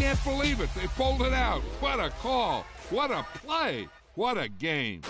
can't believe it. They pulled it out. What a call. What a play. What a game.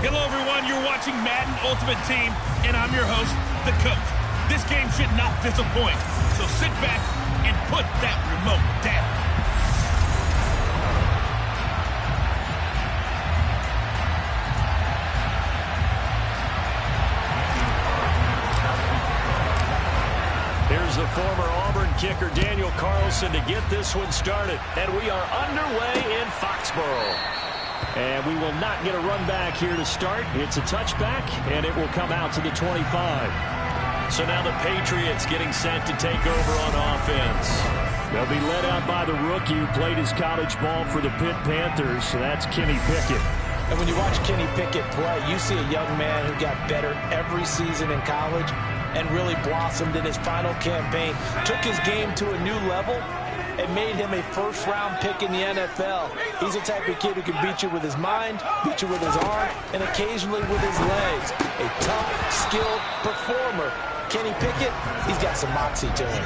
Hello, everyone. You're watching Madden Ultimate Team, and I'm your host, the coach. This game should not disappoint, so sit back and put that remote down. Here's the former Auburn kicker, Daniel Carlson, to get this one started. And we are underway in Foxborough. And we will not get a run back here to start. It's a touchback, and it will come out to the 25. So now the Patriots getting set to take over on offense. They'll be led out by the rookie who played his college ball for the Pitt Panthers. So that's Kenny Pickett. And when you watch Kenny Pickett play, you see a young man who got better every season in college and really blossomed in his final campaign. Took his game to a new level and made him a first-round pick in the NFL. He's the type of kid who can beat you with his mind, beat you with his arm, and occasionally with his legs. A tough, skilled performer. Kenny Pickett, he's got some moxie to him.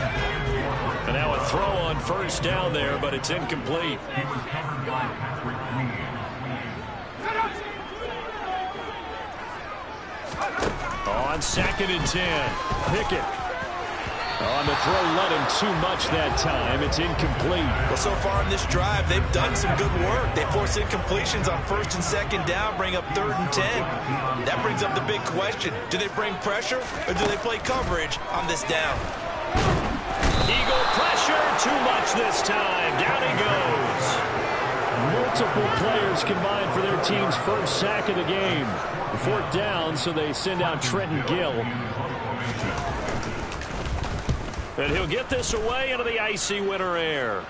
And now a throw on first down there, but it's incomplete. On 2nd and 10, Pickett. On the throw, let him too much that time. It's incomplete. Well, so far in this drive, they've done some good work. They force incompletions on 1st and 2nd down, bring up 3rd and 10. That brings up the big question. Do they bring pressure, or do they play coverage on this down? Eagle pressure, too much this time. Down he goes. Multiple players combined for their team's first sack of the game. 4th down, so they send out Trenton Gill. And he'll get this away into the icy winter air.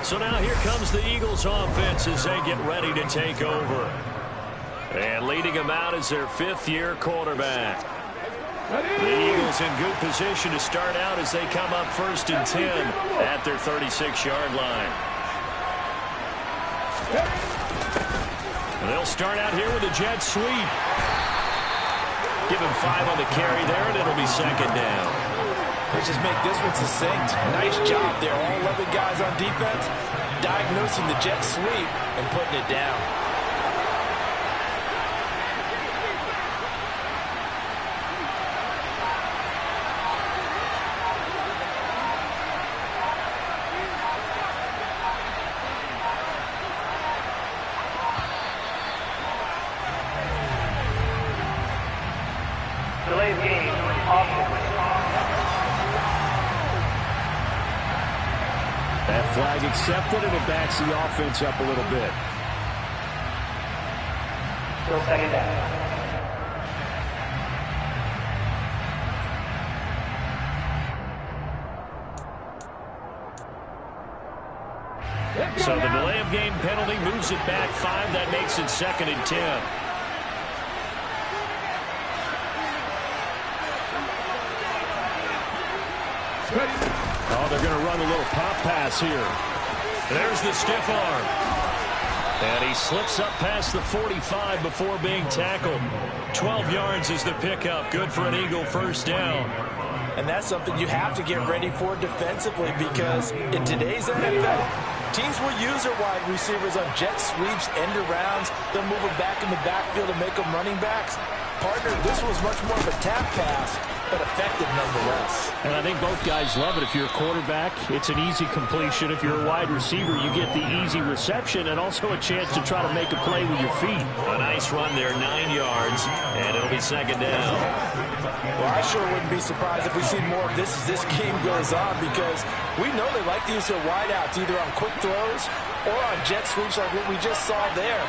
So now here comes the Eagles offense as they get ready to take over. And leading them out is their 5th-year quarterback. The Eagles in good position to start out as they come up 1st and 10 at their 36-yard line. And they'll start out here with a jet sweep. Give him 5 on the carry there, and it'll be 2nd down. Let's just make this one succinct. Nice job there. All 11 guys on defense diagnosing the jet sweep and putting it down. Flag accepted, and it backs the offense up a little bit. Still second down. So the delay of game penalty moves it back 5. That makes it 2nd and 10. Oh, they're going to run a little pop pass here. There's the stiff arm. And he slips up past the 45 before being tackled. 12 yards is the pickup. Good for an Eagle first down. And that's something you have to get ready for defensively, because in today's NFL, teams will use their wide receivers on jet sweeps, end arounds. They'll move them back in the backfield to make them running backs. Partner, this was much more of a tap pass, but effective nonetheless. And I think both guys love it. If you're a quarterback, it's an easy completion. If you're a wide receiver, you get the easy reception and also a chance to try to make a play with your feet. A nice run there, 9 yards, and it'll be 2nd down. Well, I sure wouldn't be surprised if we see more of this as this game goes on, because we know they like to use their wideouts either on quick throws or on jet sweeps like what we just saw there.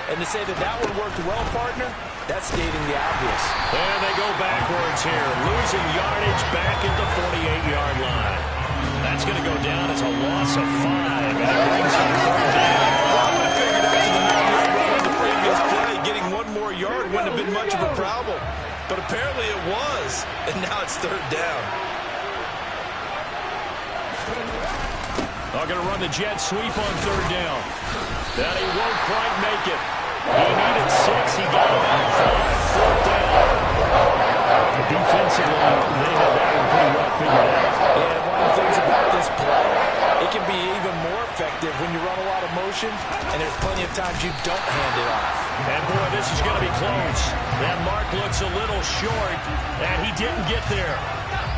And to say that that one worked well, partner, that's stating the obvious. And they go backwards here, losing yardage back at the 48-yard line. That's going to go down as a loss of 5, and it brings up 3rd down. Well, I would have figured after the 9-yard run on the previous play, getting one more yard wouldn't have been much of a problem. But apparently it was, and now it's 3rd down. They're going to run the jet sweep on 3rd down. That he won't quite make it. He needed 6. He got about 5. 4th down. Defensively, they have that one pretty well figured out. And one of the things about this play, it can be even more effective when you run a lot of motion, and there's plenty of times you don't hand it off. And boy, this is going to be close. That mark looks a little short, and he didn't get there.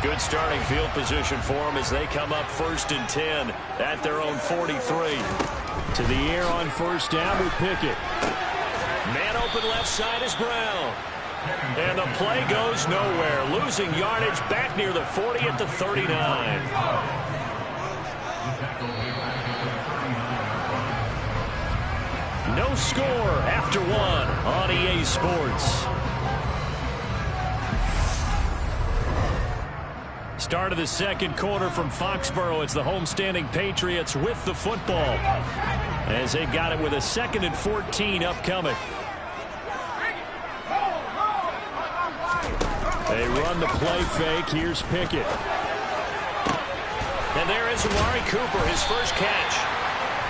Good starting field position for him as they come up 1st and 10 at their own 43. To the air on 1st down with Pickett. Man open left side is Brown. And the play goes nowhere. Losing yardage back near the 40 at the 39. No score after 1 on EA Sports. Start of the 2nd quarter from Foxborough. It's the homestanding Patriots with the football, as they've got it with a 2nd and 14 upcoming. They run the play fake. Here's Pickett. And there is Amari Cooper, his first catch.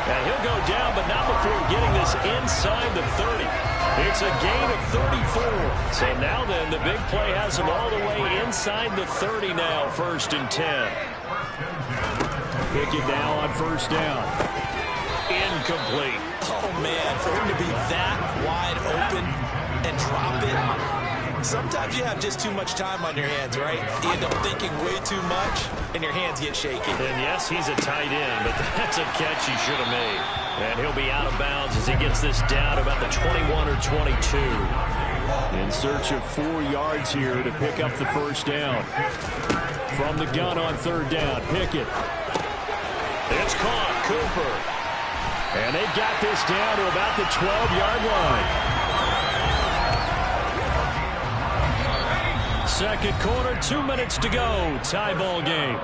And he'll go down, but not before getting this inside the 30. It's a gain of 34. So now then, the big play has him all the way inside the 30 now, 1st and 10. Pickett now on 1st down. Incomplete. Oh, man, for him to be that wide open and drop it. Sometimes you have just too much time on your hands, right? You end up thinking way too much, and your hands get shaky. And yes, he's a tight end, but that's a catch he should have made. And he'll be out of bounds as he gets this down about the 21 or 22. In search of 4 yards here to pick up the 1st down. From the gun on 3rd down, Pickett. It's caught, Cooper. And they've got this down to about the 12-yard line. 2nd quarter, 2 minutes to go. Tie ball game.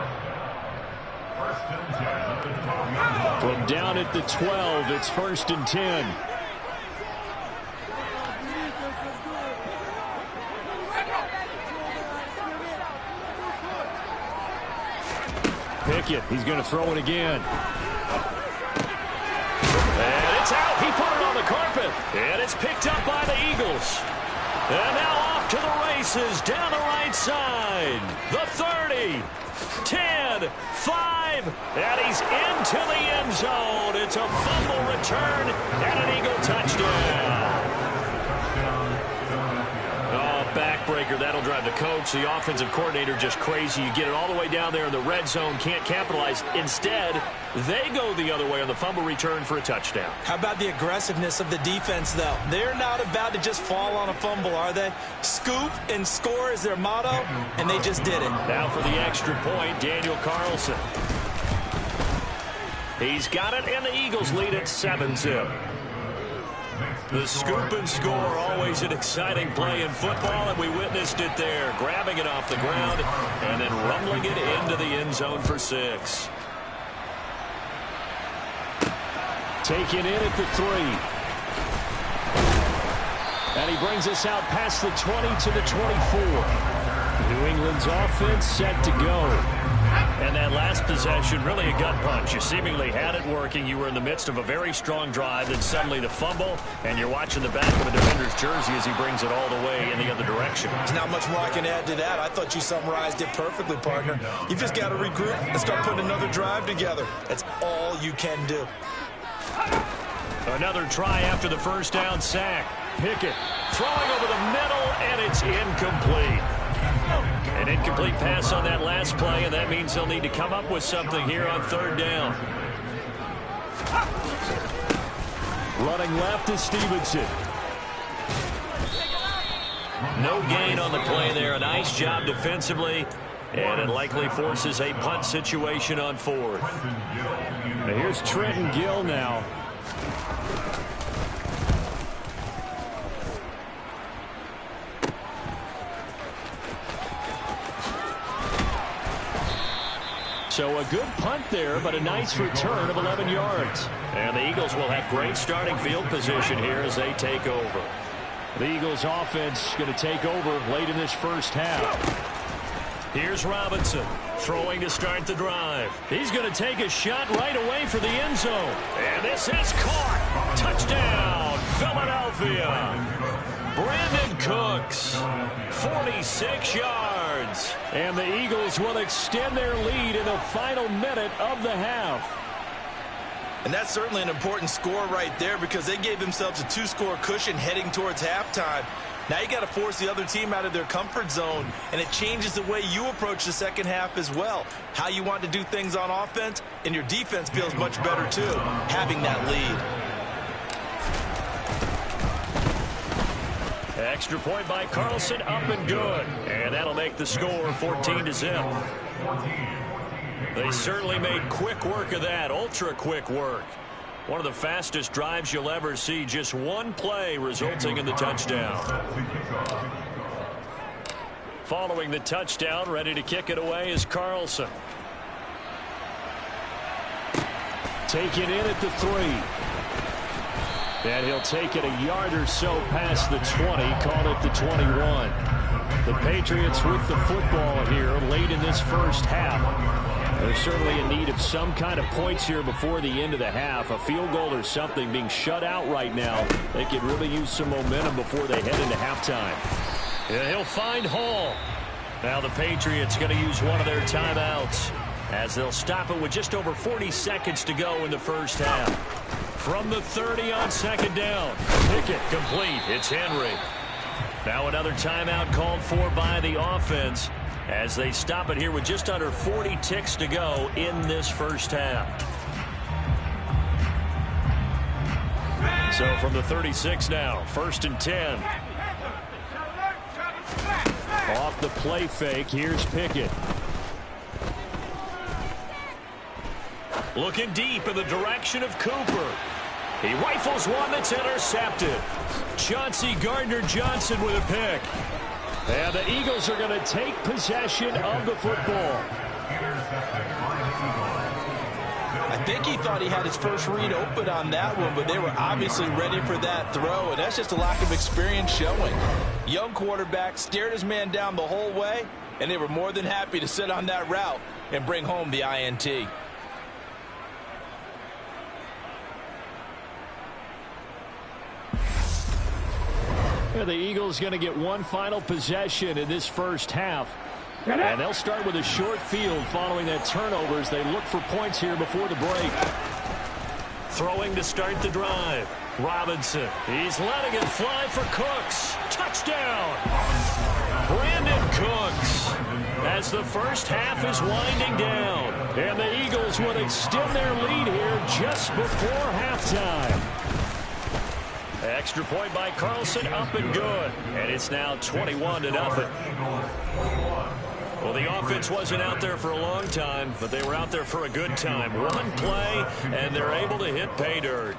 From down at the 12, it's 1st and 10. Pickett, he's going to throw it again. And it's out. He put it on the carpet. And it's picked up by the Eagles. And now off to the races down the right side. The 30, 10, 5, and he's into the end zone. It's a fumble return and an Eagle touchdown. Oh, backbreaker. That'll drive the coach, the offensive coordinator, just crazy. You get it all the way down there in the red zone, can't capitalize. Instead, they go the other way on the fumble return for a touchdown. How about the aggressiveness of the defense, though? They're not about to just fall on a fumble, are they? Scoop and score is their motto, and they just did it. Now for the extra point, Daniel Carlson. He's got it, and the Eagles lead at 7-zip. The scoop and score, always an exciting play in football, and we witnessed it there, grabbing it off the ground and then rumbling it into the end zone for 6. Taken in at the 3. And he brings us out past the 20 to the 24. New England's offense set to go. And that last possession, really a gut punch. You seemingly had it working. You were in the midst of a very strong drive, then suddenly the fumble, and you're watching the back of a defender's jersey as he brings it all the way in the other direction. There's not much more I can add to that. I thought you summarized it perfectly, partner. You've just got to regroup and start putting another drive together. That's all you can do. Another try after the first down sack. Pickett throwing over the middle, and it's incomplete. An incomplete pass on that last play, and that means they'll need to come up with something here on 3rd down. Running left is Stevenson. No gain on the play there. A nice job defensively, and it likely forces a punt situation on 4th. Now here's Trenton Gill now. So a good punt there, but a nice return of 11 yards. And the Eagles will have great starting field position here as they take over. The Eagles offense going to take over late in this first half. Here's Robinson throwing to start the drive. He's going to take a shot right away for the end zone. And this is caught. Touchdown, Philadelphia. Brandon Cooks, 46 yards. And the Eagles will extend their lead in the final minute of the half. And that's certainly an important score right there because they gave themselves a 2-score cushion heading towards halftime. Now you got to force the other team out of their comfort zone, and it changes the way you approach the second half as well. How you want to do things on offense, and your defense feels much better too, having that lead. Extra point by Carlson, up and good. And that'll make the score 14-0. They certainly made quick work of that, ultra quick work. One of the fastest drives you'll ever see, just one play resulting in the touchdown. Following the touchdown, ready to kick it away is Carlson. Taken in at the 3. And he'll take it a yard or so past the 20, call it the 21. The Patriots with the football here late in this first half. They're certainly in need of some kind of points here before the end of the half. A field goal or something being shut out right now. They could really use some momentum before they head into halftime. Yeah, he'll find Hall. Now the Patriots going to use one of their timeouts as they'll stop it with just over 40 seconds to go in the first half. From the 30 on 2nd down. Pickett complete. It's Henry. Now another timeout called for by the offense as they stop it here with just under 40 ticks to go in this first half. So from the 36 now, 1st and 10. Off the play fake, here's Pickett. Looking deep in the direction of Cooper. He rifles one that's intercepted. Chauncey Gardner-Johnson with a pick. And the Eagles are going to take possession of the football. I think he thought he had his first read open on that one, but they were obviously ready for that throw, and that's just a lack of experience showing. Young quarterback stared his man down the whole way, and they were more than happy to sit on that route and bring home the INT. Yeah, the Eagles going to get one final possession in this first half. And they'll start with a short field following that turnover as they look for points here before the break. Throwing to start the drive. Robinson. He's letting it fly for Cooks. Touchdown. Brandon Cooks. As the first half is winding down. And the Eagles will extend their lead here just before halftime. Extra point by Carlson, up and good. And it's now 21-0. Well, the offense wasn't out there for a long time, but they were out there for a good time. One play, and they're able to hit pay dirt.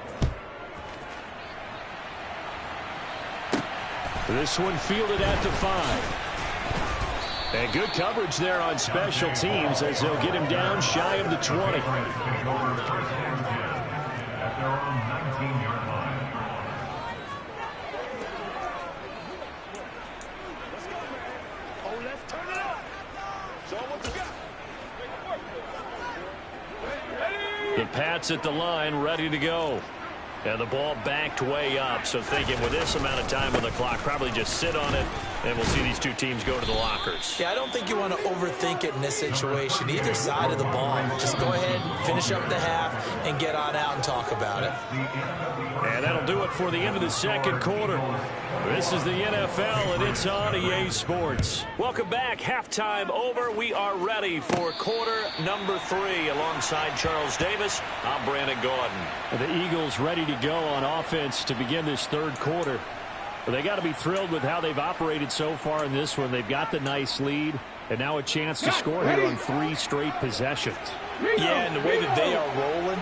This one fielded at the 5. And good coverage there on special teams as they'll get him down shy of the 20. The Pats at the line, ready to go. And the ball backed way up, so thinking with this amount of time on the clock, probably just sit on it, and we'll see these two teams go to the lockers. Yeah, I don't think you want to overthink it in this situation. Either side of the ball, just go ahead and finish up the half and get on out and talk about it. And that'll do it for the end of the second quarter. This is the NFL, and it's on EA Sports. Welcome back. Halftime over. We are ready for quarter number 3. Alongside Charles Davis, I'm Brandon Gordon. The Eagles ready to go on offense to begin this third quarter. Well, they got to be thrilled with how they've operated so far in this one. They've got the nice lead, and now a chance to score here on 3 straight possessions. Yeah, and the way that they are rolling,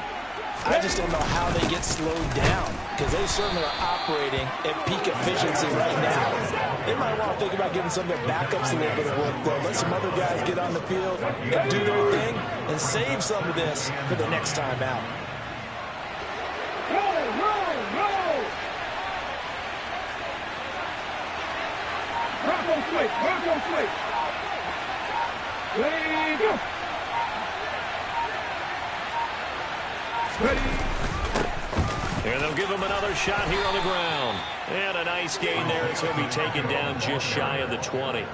I just don't know how they get slowed down, because they certainly are operating at peak efficiency right now. They might want to think about giving some of their backups a little bit of work, though. Let some other guys get on the field and do their thing and save some of this for the next time out. And they'll give him another shot here on the ground. And a nice gain there as he'll be taken down just shy of the 20.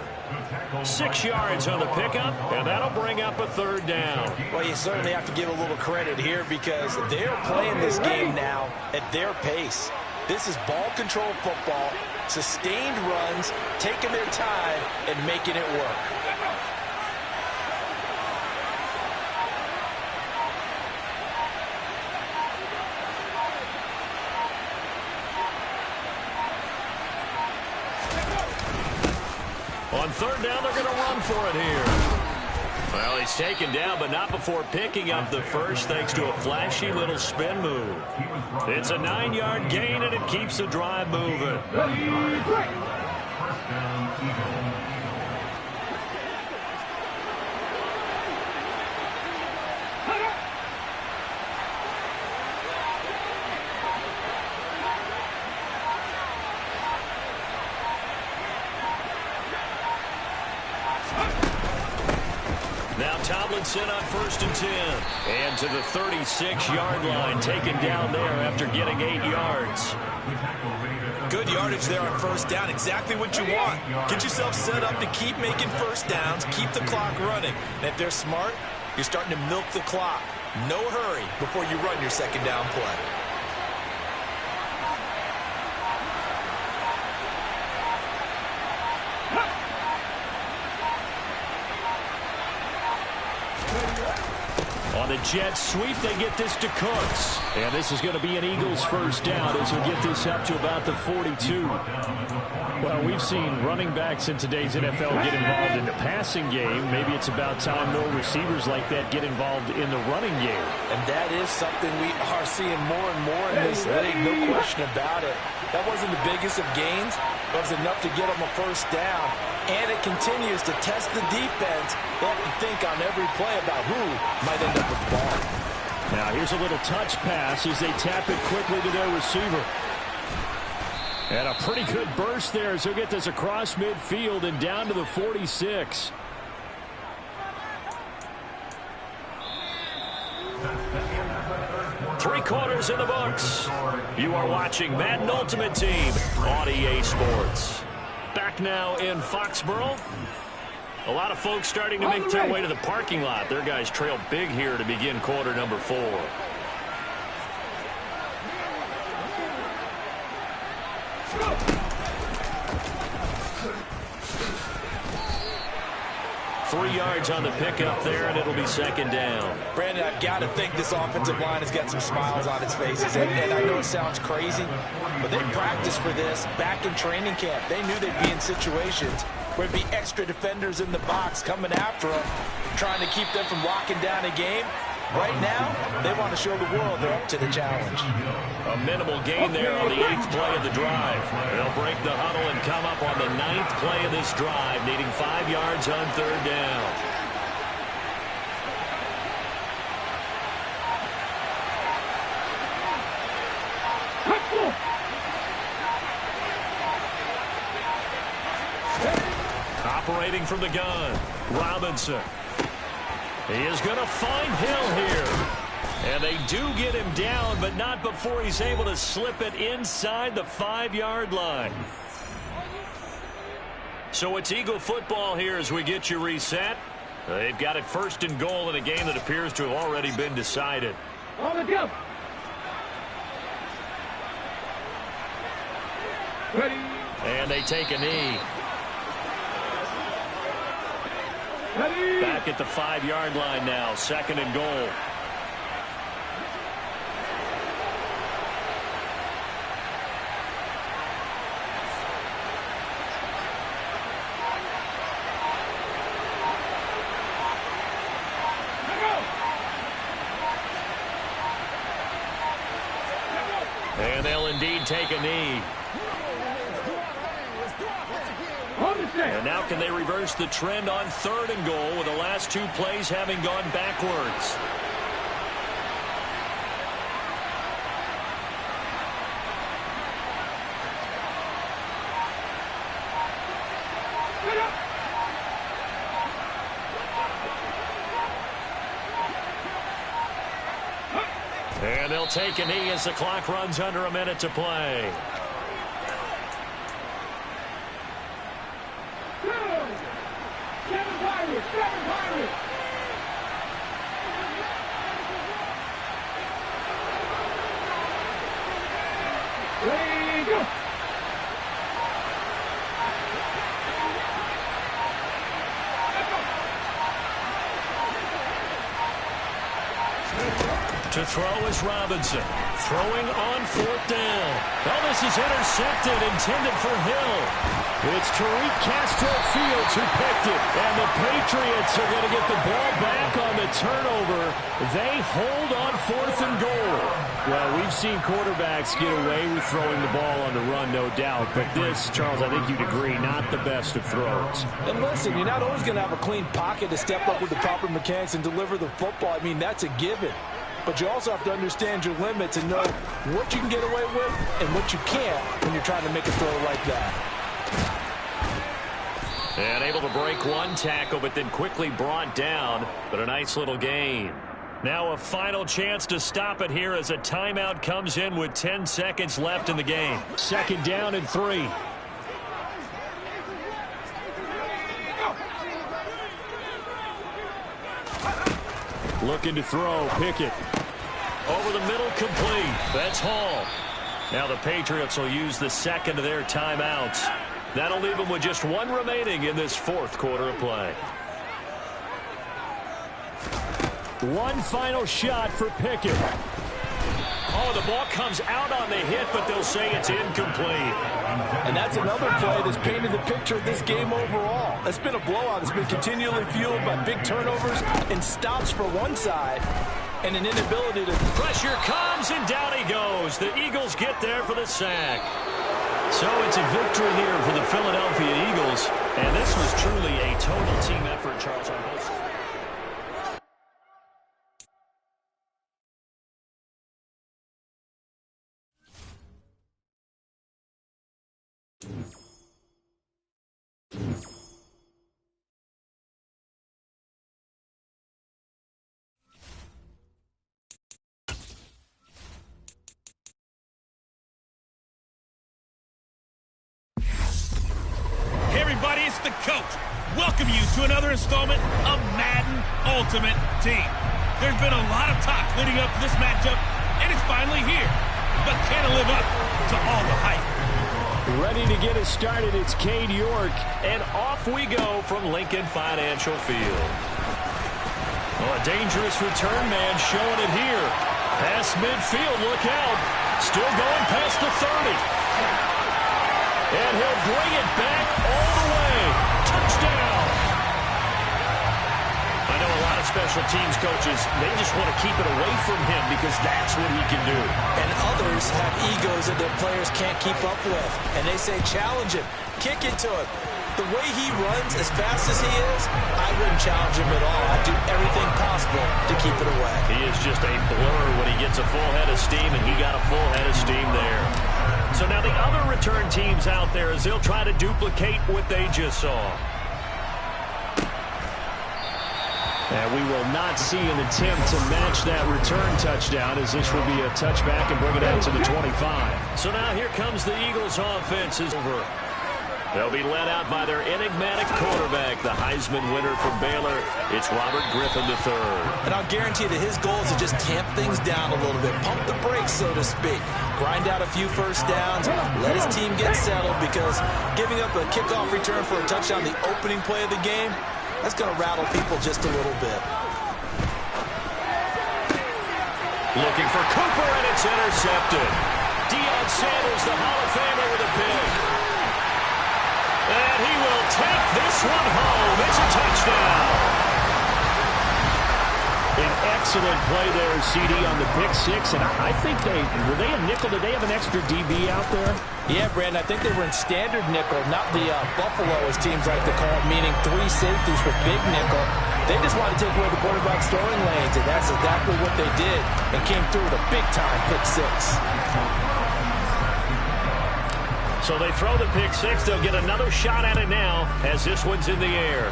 6 yards on the pickup, and that'll bring up a third down. Well, you certainly have to give a little credit here because they're playing this game now at their pace. This is ball control football, sustained runs, taking their time, and making it work. On third down, they're going to run for it here. Well, he's taken down, but not before picking up the first thanks to a flashy little spin move. It's a 9-yard gain, and it keeps the drive moving. Now Tomlinson on 1st and 10. And to the 36-yard line, taken down there after getting 8 yards. Good yardage there on first down. Exactly what you want. Get yourself set up to keep making first downs, keep the clock running. And if they're smart, you're starting to milk the clock. No hurry before you run your second down play. On the jet sweep, they get this to Cooks. And this is going to be an Eagles first down as he'll get this up to about the 42. Well, we've seen running backs in today's NFL get involved in the passing game. Maybe it's about time more receivers like that get involved in the running game. And that is something we are seeing more and more in this league, no question about it. That wasn't the biggest of gains, but it was enough to get them a first down. And it continues to test the defense. They have to think on every play about who might end up with the ball. Now here's a little touch pass as they tap it quickly to their receiver. And a pretty good burst there as he'll get this across midfield and down to the 46. Three quarters in the books. You are watching Madden Ultimate Team on EA Sports. Back now in Foxborough. A lot of folks starting to make their way to the parking lot. Their guys trail big here to begin quarter number 4. 3 yards on the pickup there, and it'll be second down. Brandon, I've got to think this offensive line has got some smiles on its faces. And I know it sounds crazy, but they practiced for this back in training camp. They knew they'd be in situations where there'd be extra defenders in the box coming after them, trying to keep them from locking down a game. Right now, they want to show the world they're up to the challenge. A minimal gain there on the 8th play of the drive. They'll break the huddle and come up on the 9th play of this drive, needing 5 yards on 3rd down. Operating from the gun, Robinson. He is going to find Hill here. And they do get him down, but not before he's able to slip it inside the 5-yard line. So it's Eagle football here as we get you reset. They've got it 1st and goal in a game that appears to have already been decided. On the go. Ready. And they take a knee. Ready. Back at the 5-yard line now, 2nd and goal. And they'll indeed take a knee. And now can they reverse the trend on 3rd and goal with the last 2 plays having gone backwards? And they'll take a knee as the clock runs under a minute to play. To throw is Robinson. Throwing on 4th down. Oh, this is intercepted, intended for Hill. It's Tariq Castro Fields who picked it. And the Patriots are going to get the ball back on the turnover. They hold on 4th and goal. Well, we've seen quarterbacks get away with throwing the ball on the run, no doubt. But this, Charles, I think you'd agree, not the best of throws. And listen, you're not always going to have a clean pocket to step up with the proper mechanics and deliver the football. I mean, that's a given. But you also have to understand your limits and know what you can get away with and what you can't when you're trying to make a throw like that. And able to break one tackle, but then quickly brought down. But a nice little gain. Now a final chance to stop it here as a timeout comes in with 10 seconds left in the game. 2nd down and 3. Looking to throw, Pickett. Over the middle, complete. That's Hall. Now the Patriots will use the 2nd of their timeouts. That'll leave them with just 1 remaining in this 4th quarter of play. One final shot for Pickett. Oh, the ball comes out on the hit, but they'll say it's incomplete. And that's another play that's painted the picture of this game overall. It's been a blowout. It's been continually fueled by big turnovers and stops for one side and an inability to... Pressure comes, and down he goes. The Eagles get there for the sack. So it's a victory here for the Philadelphia Eagles. And this was truly a total team effort, Charles, on both sides. Hey everybody, it's the coach. Welcome you to another installment of Madden Ultimate Team. There's been a lot of talk leading up to this matchup, and it's finally here. But can it live up to all the hype? Ready to get us started, it's Cade York. And off we go from Lincoln Financial Field. Oh, a dangerous return man showing it here. Past midfield, look out. Still going past the 30. And he'll bring it back all the way. Touchdown. I know a lot of special teams coaches, they just want to keep it away from him because that's what he can do. And others have egos that their players can't keep up with. And they say, challenge him, kick it to him. The way he runs as fast as he is, I wouldn't challenge him at all. I'd do everything possible to keep it away. He is just a blur when he gets a full head of steam, and he got a full head of steam there. So now the other return teams out there as they'll try to duplicate what they just saw. And we will not see an attempt to match that return touchdown, as this will be a touchback and bring it out to the 25. So now here comes the Eagles' offense is over. They'll be led out by their enigmatic quarterback, the Heisman winner from Baylor. It's Robert Griffin III. And I'll guarantee that his goal is to just tamp things down a little bit, pump the brakes, so to speak. Grind out a few first downs, let his team get settled, because giving up a kickoff return for a touchdown, the opening play of the game, that's going to rattle people just a little bit. Looking for Cooper, and it's intercepted. Deion Sanders, the Hall of Famer, with a pick. And he will take this one home. It's a touchdown. An excellent play there, CD, on the pick six. And I think were they a nickel? Did they have an extra DB out there? Yeah, Brandon, I think they were in standard nickel, not the Buffalo, as teams like to call it, meaning 3 safeties with big nickel. They just wanted to take away the quarterback's throwing lanes, and that's exactly what they did, and came through with a big-time pick six. So they throw the pick six. They'll get another shot at it now as this one's in the air.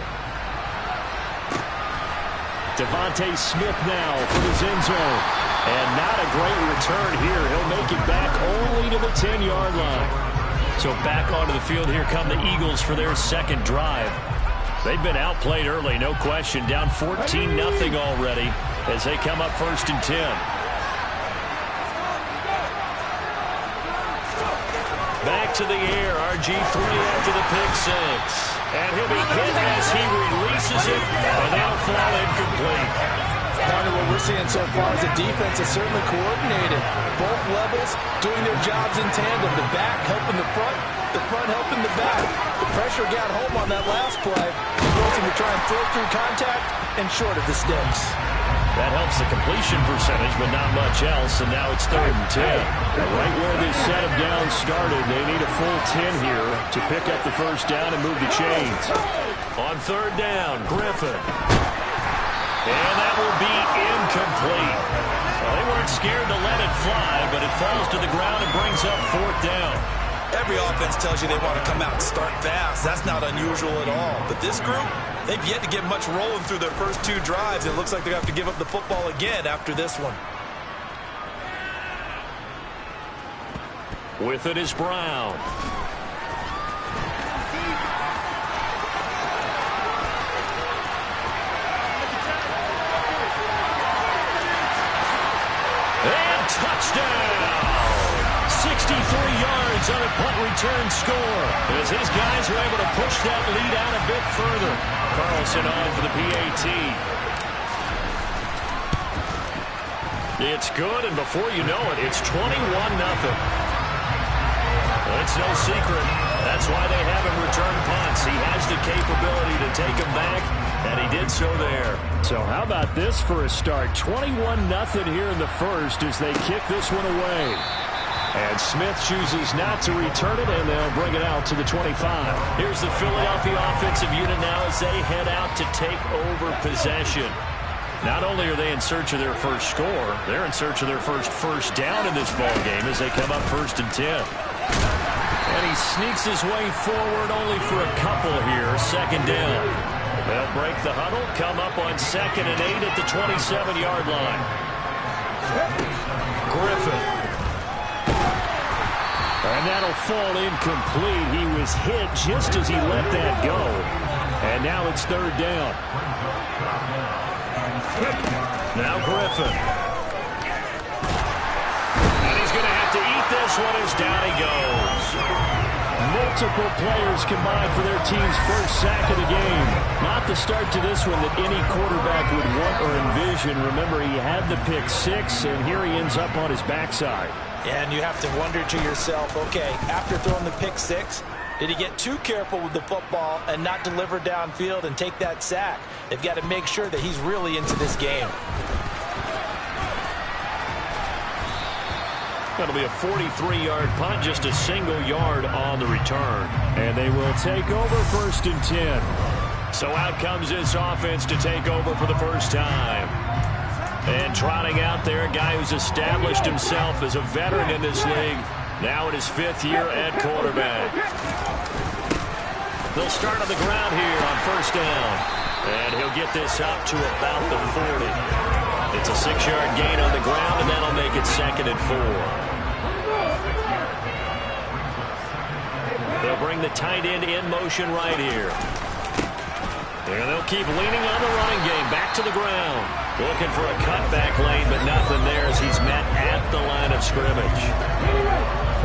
Devontae Smith now for his end zone. And not a great return here. He'll make it back only to the 10-yard line. So back onto the field, here come the Eagles for their second drive. They've been outplayed early, no question. Down 14-0 already as they come up 1st and 10. Back to the air, RG3 after the pick six. And he'll be hit as he releases it, and that'll fall incomplete. Part of what we're seeing so far is the defense is certainly coordinated. Both levels doing their jobs in tandem. The back helping the front helping the back. The pressure got home on that last play. It forced him to try and throw through contact and short of the sticks. That helps the completion percentage, but not much else, and now it's 3rd and 10. Right where this set of downs started, they need a full 10 here to pick up the first down and move the chains. On 3rd down, Griffin. And that will be incomplete. Well, they weren't scared to let it fly, but it falls to the ground and brings up 4th down. Every offense tells you they want to come out and start fast. That's not unusual at all. But this group, they've yet to get much rolling through their first 2 drives. It looks like they're going to have to give up the football again after this one. With it is Brown. And touchdown! 63 yards on a punt return score as his guys are able to push that lead out a bit further. Carlson on for the PAT. It's good, and before you know it, it's 21-0. It's no secret. That's why they have him return punts. He has the capability to take them back, and he did so there. So how about this for a start? 21-0 here in the first as they kick this one away. And Smith chooses not to return it, and they'll bring it out to the 25. Here's the Philadelphia offensive unit now as they head out to take over possession. Not only are they in search of their first score, they're in search of their first down in this ballgame as they come up 1st and 10. And he sneaks his way forward only for a couple here, 2nd down. They'll break the huddle, come up on 2nd and 8 at the 27-yard line. Griffin. And that'll fall incomplete. He was hit just as he let that go. And now it's 3rd down. Now Griffin. And he's going to have to eat this one as down he goes. multiple players combined for their team's first sack of the game. Not the start to this one that any quarterback would want or envision. Remember, he had the pick 6, and here he ends up on his backside. And you have to wonder to yourself, okay, after throwing the pick 6, did he get too careful with the football and not deliver downfield and take that sack? They've got to make sure that he's really into this game. That'll be a 43-yard punt, just a single yard on the return. And they will take over 1st and 10. So out comes this offense to take over for the first time. And trotting out there, a guy who's established himself as a veteran in this league, now in his 5th year at quarterback. They'll start on the ground here on 1st down. And he'll get this up to about the 40. It's a 6-yard gain on the ground, and that'll make it 2nd and 4. They'll bring the tight end in motion right here. And they'll keep leaning on the running game. Back to the ground. Looking for a cutback lane, but nothing there as he's met at the line of scrimmage.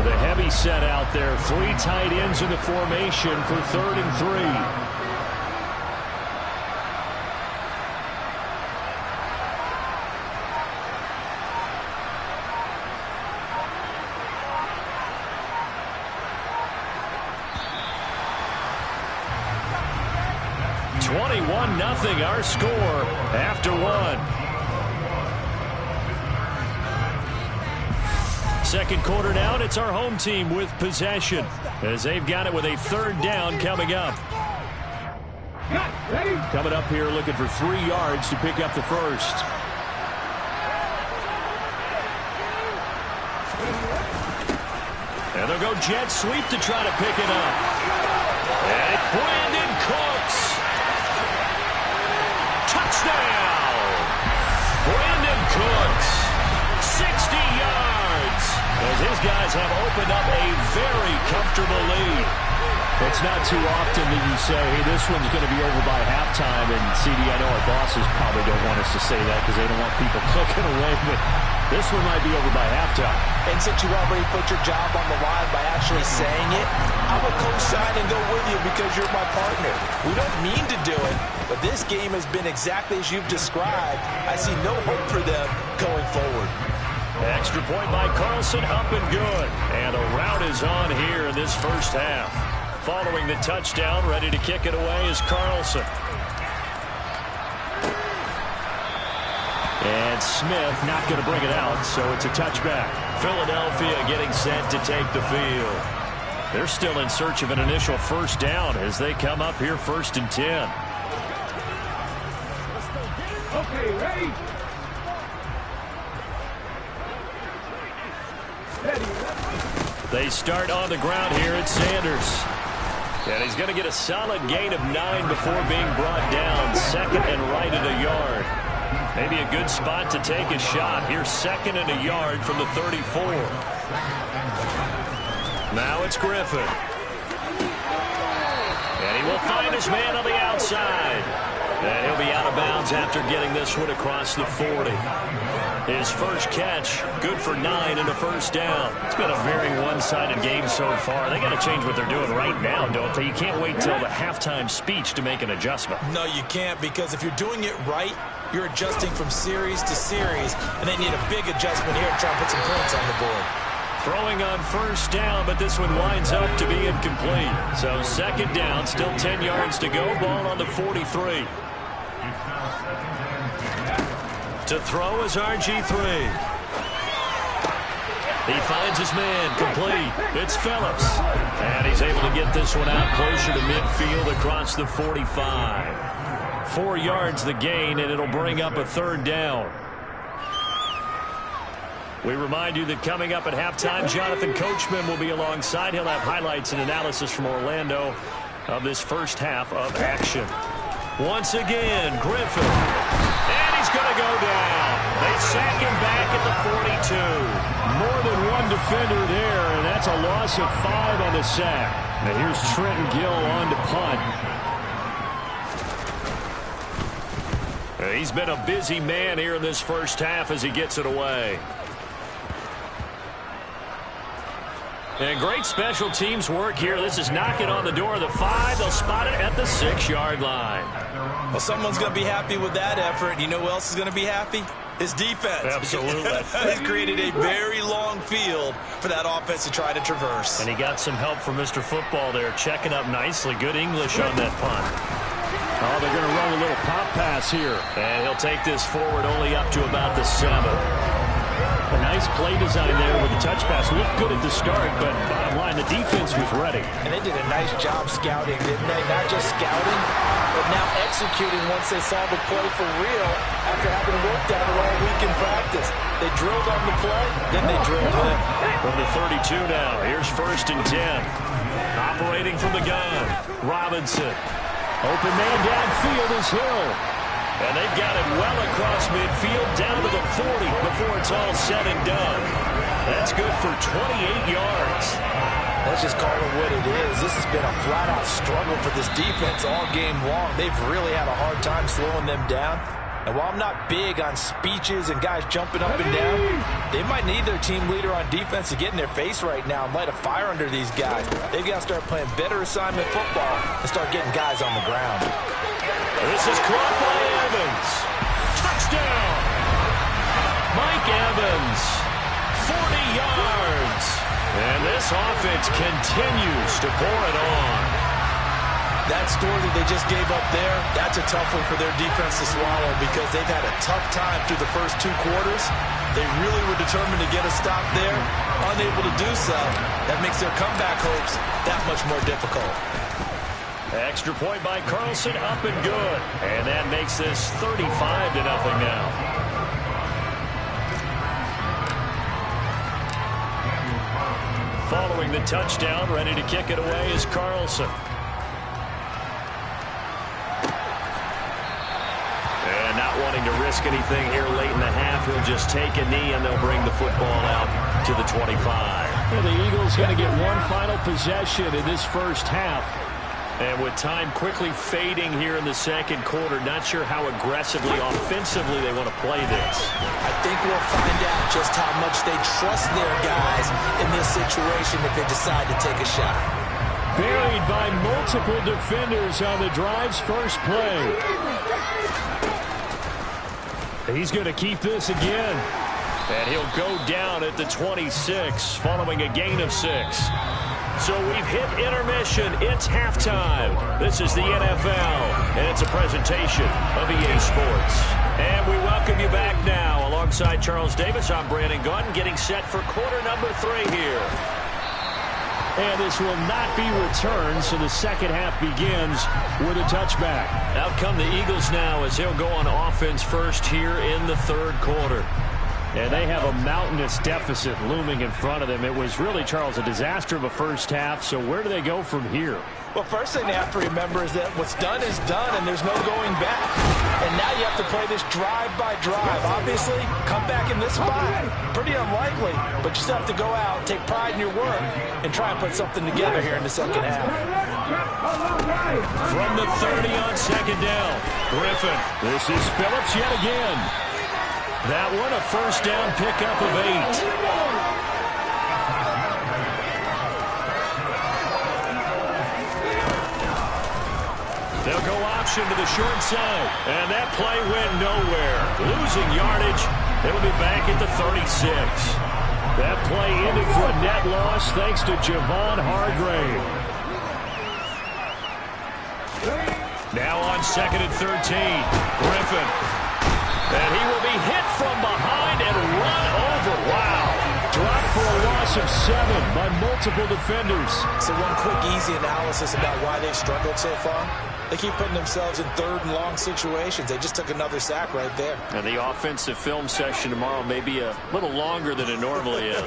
The heavy set out there. 3 tight ends in the formation for 3rd and 3. Nothing, our score after 1. 2nd quarter down, it's our home team with possession as they've got it with a 3rd down coming up. Coming up here looking for 3 yards to pick up the first. And they'll go jet sweep to try to pick it up. And it's Brandon Cooks. Touchdown! Brandon Cooks, 60 yards, as his guys have opened up a very comfortable lead. It's not too often that you say, hey, this one's going to be over by halftime, and CD, I know our bosses probably don't want us to say that because they don't want people clicking away, but this one might be over by halftime. And since you already put your job on the line by actually saying it, I will co-sign and go with you because you're my partner. We don't mean to do it, but this game has been exactly as you've described. I see no hope for them going forward. Extra point by Carlson, up and good. And a rout is on here in this first half. Following the touchdown, ready to kick it away is Carlson. And Smith not going to bring it out, so it's a touchback. Philadelphia getting set to take the field. They're still in search of an initial 1st down as they come up here 1st and 10. Okay, ready? They start on the ground here at Sanders. And he's going to get a solid gain of 9 before being brought down. 2nd and right at a yard. Maybe a good spot to take a shot. Here's 2nd and a yard from the 34. Now it's Griffin. And he will find his man on the outside. And he'll be out of bounds after getting this one across the 40. His first catch, good for 9 and a 1st down. It's been a very one-sided game so far. They got to change what they're doing right now, don't they? You can't wait till the halftime speech to make an adjustment. No, you can't, because if you're doing it right, you're adjusting from series to series, and they need a big adjustment here to try and put some points on the board. Throwing on 1st down, but this one winds up to be incomplete. So 2nd down, still 10 yards to go. Ball on the 43. To throw is RG3. He finds his man, complete. It's Phillips. And he's able to get this one out closer to midfield across the 45. 4 yards the gain, and it'll bring up a 3rd down. We remind you that coming up at halftime, Jonathan Coachman will be alongside. He'll have highlights and analysis from Orlando of this first half of action. Once again, Griffin. And he's going to go down. They sack him back at the 42. More than one defender there, and that's a loss of 5 on the sack. And here's Trenton Gill on to punt. He's been a busy man here in this first half as he gets it away. And great special teams work here. This is knocking on the door of the 5. They'll spot it at the 6-yard line. Well, someone's going to be happy with that effort. You know who else is going to be happy? His defense. Absolutely. He's created a very long field for that offense to try to traverse. And he got some help from Mr. Football there, checking up nicely. Good English on that punt. Oh, they're going to run a little pop pass here. And he'll take this forward only up to about the 7. A nice play design there with the touch pass. Looked good at the start, but bottom line, the defense was ready. And they did a nice job scouting, didn't they? Not just scouting, but now executing once they saw the play for real after having worked at it all week in practice. They drilled on the play, then they drilled him. From the 32 now, here's 1st and 10. Operating from the gun, Robinson. Open man downfield is Hill. And they've got it well across midfield down to the 40 before it's all said and done. That's good for 28 yards. Let's just call it what it is. This has been a flat-out struggle for this defense all game long. They've really had a hard time slowing them down. And while I'm not big on speeches and guys jumping up and down, they might need their team leader on defense to get in their face right now and light a fire under these guys. They've got to start playing better assignment football and start getting guys on the ground. This is caught by Evans. Touchdown! Mike Evans, 40 yards. And this offense continues to pour it on. That score that they just gave up there, that's a tough one for their defense to swallow because they've had a tough time through the first 2 quarters. They really were determined to get a stop there, unable to do so. That makes their comeback hopes that much more difficult. Extra point by Carlson, up and good. And that makes this 35-0 now. Following the touchdown, ready to kick it away is Carlson. And not wanting to risk anything here late in the half, he'll just take a knee and they'll bring the football out to the 25. Well, the Eagles going to get one final possession in this first half. And with time quickly fading here in the second quarter, not sure how aggressively, offensively they want to play this. I think we'll find out just how much they trust their guys in this situation if they decide to take a shot. Buried by multiple defenders on the drive's first play. He's going to keep this again. And he'll go down at the 26 following a gain of 6. So we've hit intermission. It's halftime. This is the NFL, and it's a presentation of EA Sports. And we welcome you back now. Alongside Charles Davis, I'm Brandon Gaudin, getting set for quarter number 3 here. And this will not be returned, so the second half begins with a touchback. Out come the Eagles now as he'll go on offense first here in the third quarter. And they have a mountainous deficit looming in front of them. It was really, Charles, a disaster of a first half. So where do they go from here? Well, first thing they have to remember is that what's done is done, and there's no going back. And now you have to play this drive by drive. Obviously, come back in this spot, pretty unlikely. But you still have to go out, take pride in your work, and try and put something together here in the second half. From the 30 on second down, Griffin. This is Phillips yet again. That one a first down pickup of 8. They'll go option to the short side. And that play went nowhere. Losing yardage. It'll be back at the 36. That play ended for a net loss thanks to Javon Hargrave. Now on 2nd and 13. Griffin. And he will be hit from behind and run over. Wow. Dropped for a loss of 7 by multiple defenders. So one quick, easy analysis about why they've struggled so far. They keep putting themselves in third and long situations. They just took another sack right there. And the offensive film session tomorrow may be a little longer than it normally is.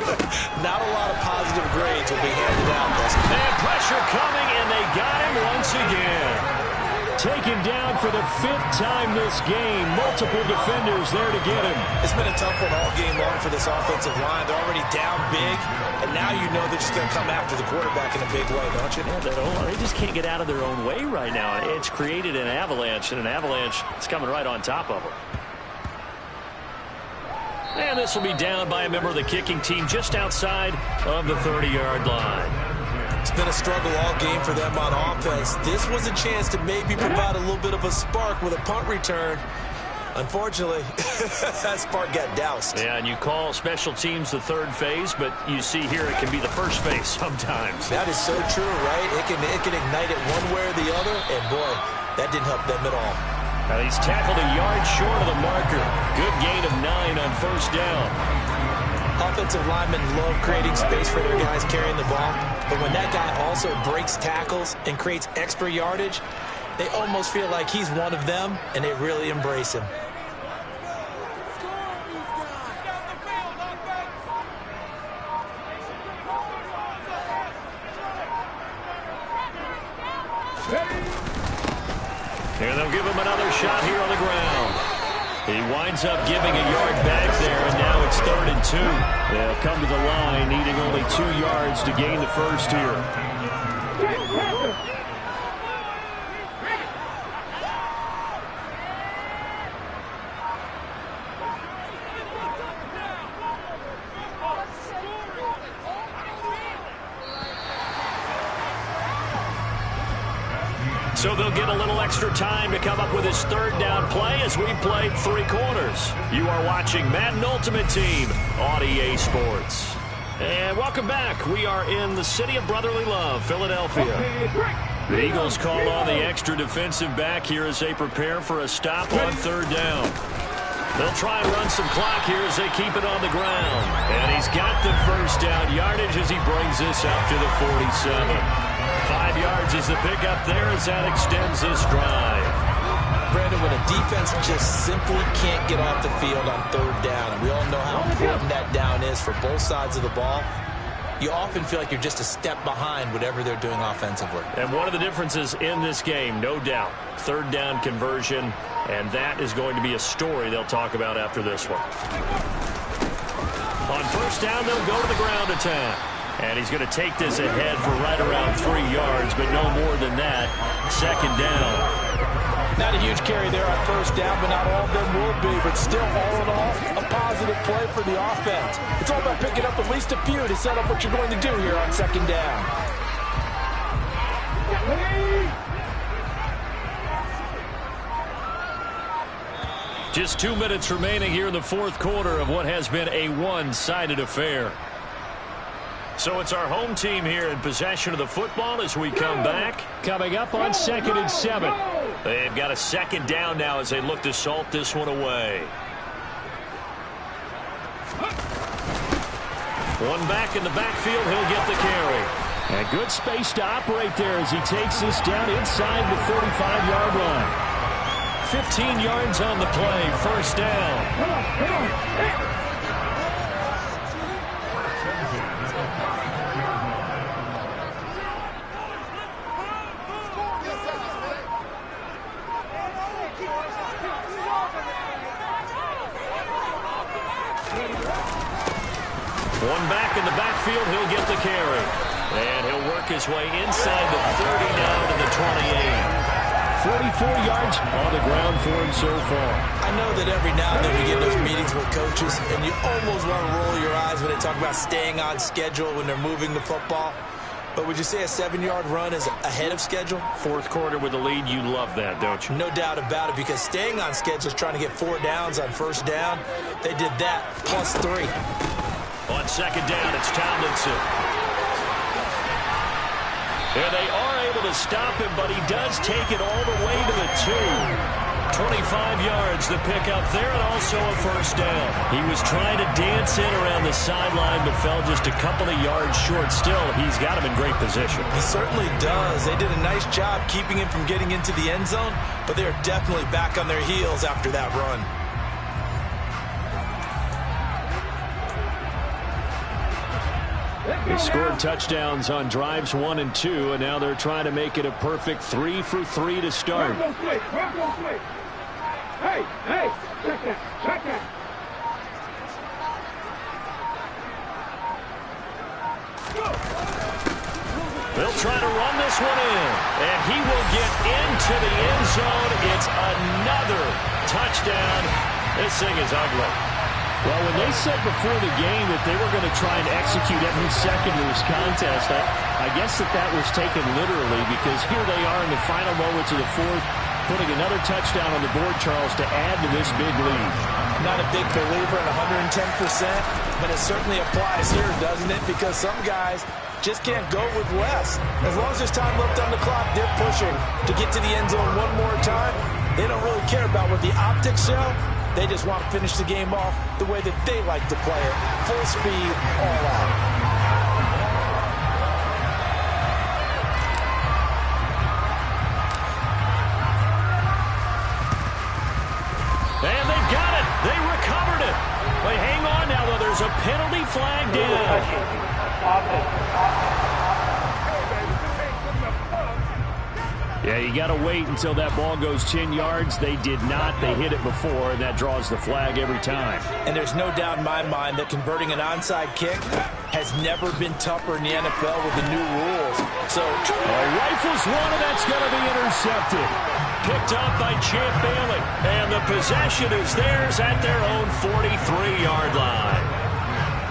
Not a lot of positive grades will be handed out. And pressure coming, and they got him once again. Taken down for the 5th time this game. Multiple defenders there to get him. It's been a tough one all game long for this offensive line. They're already down big, and now you know they're just going to come after the quarterback in a big way, don't you? Yeah, they just can't get out of their own way right now. It's created an avalanche, and an avalanche is coming right on top of them. And this will be down by a member of the kicking team just outside of the 30-yard line. It's been a struggle all game for them on offense. This was a chance to maybe provide a little bit of a spark with a punt return. Unfortunately, that spark got doused. Yeah, and you call special teams the third phase, but you see here it can be the first phase sometimes. That is so true, right? It can ignite it one way or the other, and boy, that didn't help them at all. Now he's tackled a yard short of the marker. Good gain of 9 on first down. Offensive linemen love creating space for their guys carrying the ball, but when that guy also breaks tackles and creates extra yardage, they almost feel like he's one of them, and they really embrace him. Here they'll give him another shot here on the ground. He winds up giving a yard back there, and now it's 3rd and 2. They'll come to the line, needing only 2 yards to gain the first here. So they'll get a little extra time to come up with his 3rd down play as we've played 3 quarters. You are watching Madden Ultimate Team on EA Sports. And welcome back. We are in the city of brotherly love, Philadelphia. The Eagles call on the extra defensive back here as they prepare for a stop on 3rd down. They'll try and run some clock here as they keep it on the ground. And he's got the first down yardage as he brings this out to the 47. 5 yards is the pickup there as that extends this drive. Brandon, when a defense just simply can't get off the field on 3rd down, and we all know how important that down is for both sides of the ball, you often feel like you're just a step behind whatever they're doing offensively. And one of the differences in this game, no doubt, 3rd down conversion, and that is going to be a story they'll talk about after this one. On 1st down, they'll go to the ground attack. And he's going to take this ahead for right around 3 yards, but no more than that. 2nd down. Not a huge carry there on 1st down, but not all of them will be. But still, all in all, a positive play for the offense. It's all about picking up at least a few to set up what you're going to do here on 2nd down. Just 2 minutes remaining here in the 4th quarter of what has been a one-sided affair. So it's our home team here in possession of the football as we come back. Coming up on 2nd and 7. They've got a 2nd down now as they look to salt this one away. One back in the backfield, he'll get the carry. And good space to operate there as he takes this down inside the 35-yard line. 15 yards on the play, 1st down. One back in the backfield, he'll get the carry. And he'll work his way inside the 30 now to the 28. 44 yards on the ground for him so far. I know that every now and then we get those meetings with coaches, and you almost want to roll your eyes when they talk about staying on schedule when they're moving the football. But would you say a 7-yard run is ahead of schedule? 4th quarter with a lead, you love that, don't you? No doubt about it, because staying on schedule is trying to get 4 downs on 1st down. They did that, plus 3. On 2nd down, it's Tomlinson. And they are able to stop him, but he does take it all the way to the 2. 25 yards, the pickup there, and also a 1st down. He was trying to dance in around the sideline, but fell just a couple of yards short. Still, he's got him in great position. He certainly does. They did a nice job keeping him from getting into the end zone, but they're definitely back on their heels after that run. They scored touchdowns on drives 1 and 2, and now they're trying to make it a perfect 3 for 3 to start. Hey, check that. They'll try to run this one in, and he will get into the end zone. It's another touchdown. This thing is ugly. Well, when they said before the game that they were going to try and execute every second of this contest, I guess that was taken literally, because here they are in the final moments of the fourth, putting another touchdown on the board, Charles, to add to this big lead. Not a big believer in 110%, but it certainly applies here, doesn't it? Because some guys just can't go with less. As long as there's time left on the clock, they're pushing to get to the end zone one more time. They don't really care about what the optics show. They just want to finish the game off the way that they like to play it. Full speed, all out. And they've got it. They recovered it. But hang on now, though. There's a penalty flag down. Yeah, you got to wait until that ball goes 10 yards. They did not. They hit it before, and that draws the flag every time. And there's no doubt in my mind that converting an onside kick has never been tougher in the NFL with the new rules. So, rifles one, and that's going to be intercepted. Picked up by Champ Bailey. And the possession is theirs at their own 43-yard line.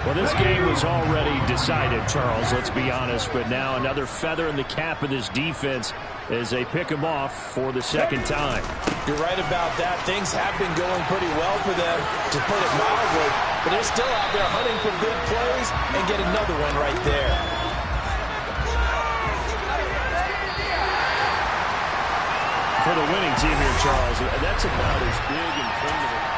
Well, this game was already decided, Charles, let's be honest. But now another feather in the cap of this defense as they pick them off for the second time. You're right about that. Things have been going pretty well for them, to put it mildly. But they're still out there hunting for big plays and get another one right there. For the winning team here, Charles, that's about as big and clean of a...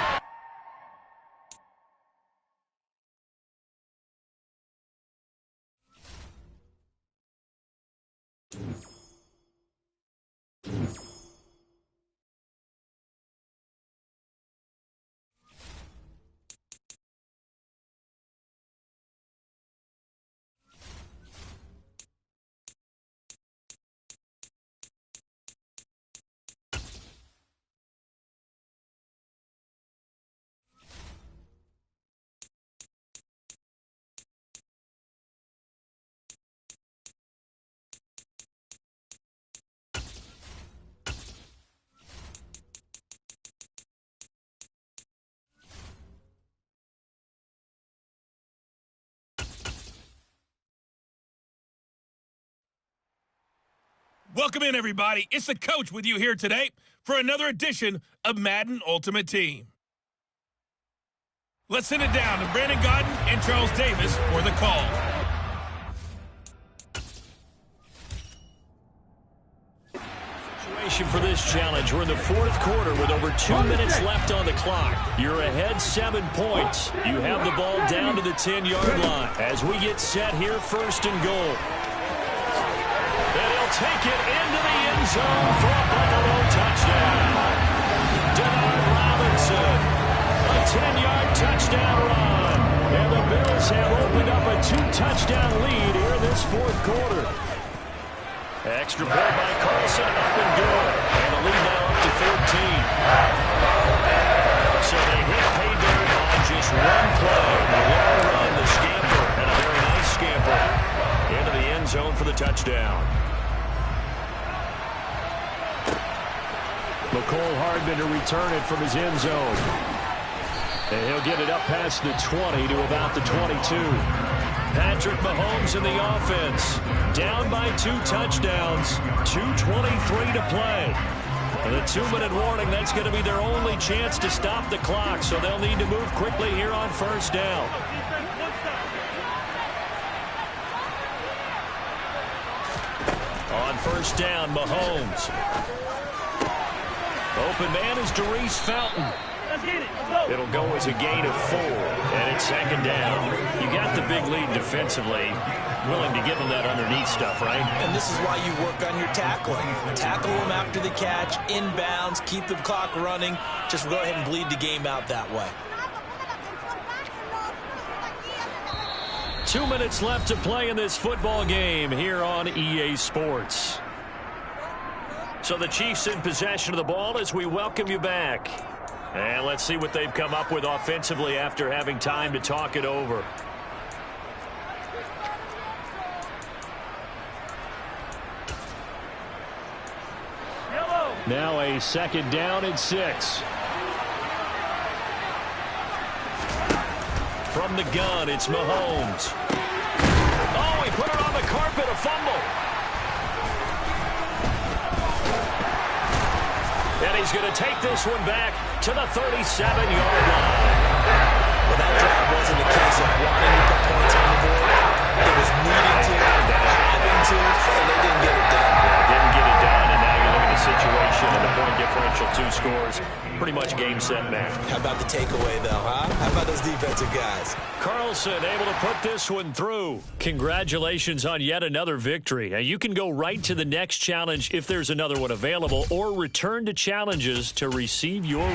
Welcome in, everybody. It's the coach with you here today for another edition of Madden Ultimate Team. Let's send it down to Brandon Godden and Charles Davis for the call. Situation for this challenge. We're in the fourth quarter with over 2 minutes left on the clock. You're ahead 7 points. You have the ball down to the 10-yard line. As we get set here, first and goal. And he'll take it into the end zone for a Buffalo touchdown. Denard Robinson, a 10-yard touchdown run. And the Bills have opened up a 2-touchdown lead here in this fourth quarter. Extra point by Carlson, up and good. And the lead now up to 14. So they hit pay dirt on just one play. The long run, the scamper, and a very nice scamper into the end zone for the touchdown. McCole Hardman to return it from his end zone. And he'll get it up past the 20 to about the 22. Patrick Mahomes in the offense. Down by 2 touchdowns. 2:23 to play. And the 2-minute warning, that's going to be their only chance to stop the clock. So they'll need to move quickly here on first down. On first down, Mahomes. Open man is Darius Fountain. It'll go as a gain of 4, and it's second down. You got the big lead defensively. Willing to give them that underneath stuff, right? And this is why you work on your tackling. Tackle them after the catch, inbounds, keep the clock running. Just go ahead and bleed the game out that way. 2 minutes left to play in this football game here on EA Sports. So the Chiefs in possession of the ball as we welcome you back. And let's see what they've come up with offensively after having time to talk it over. Now a second down and 6. From the gun, it's Mahomes. Oh, he put it on the carpet, a fumble. And he's going to take this one back to the 37-yard line. Well, that drive wasn't a case of wanting to put points on the board. It was needing to, having to, and they didn't get it done. Didn't get it done, and now you look at the situation and the point differential, 2 scores. Pretty much game, set, match. How about the takeaway, though, huh? How about those defensive guys? Carlson able to put this one through. Congratulations on yet another victory. Now, you can go right to the next challenge if there's another one available, or return to challenges to receive your...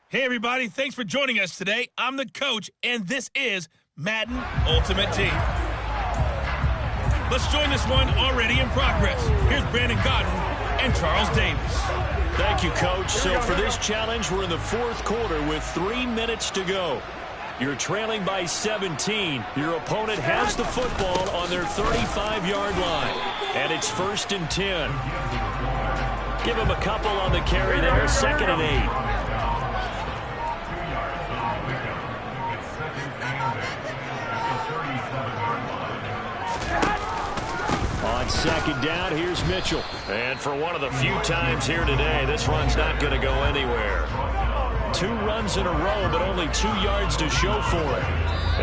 Hey, everybody. Thanks for joining us today. I'm the coach, and this is Madden Ultimate Team. Let's join this one already in progress. Here's Brandon Godwin and Charles Davis. Thank you, Coach. So for this challenge, we're in the 4th quarter with 3 minutes to go. You're trailing by 17. Your opponent has the football on their 35-yard line, and it's 1st and 10. Give him a couple on the carry there, 2nd and 8. On 2nd down, here's Mitchell. And for one of the few times here today, this run's not going to go anywhere. 2 runs in a row, but only 2 yards to show for it.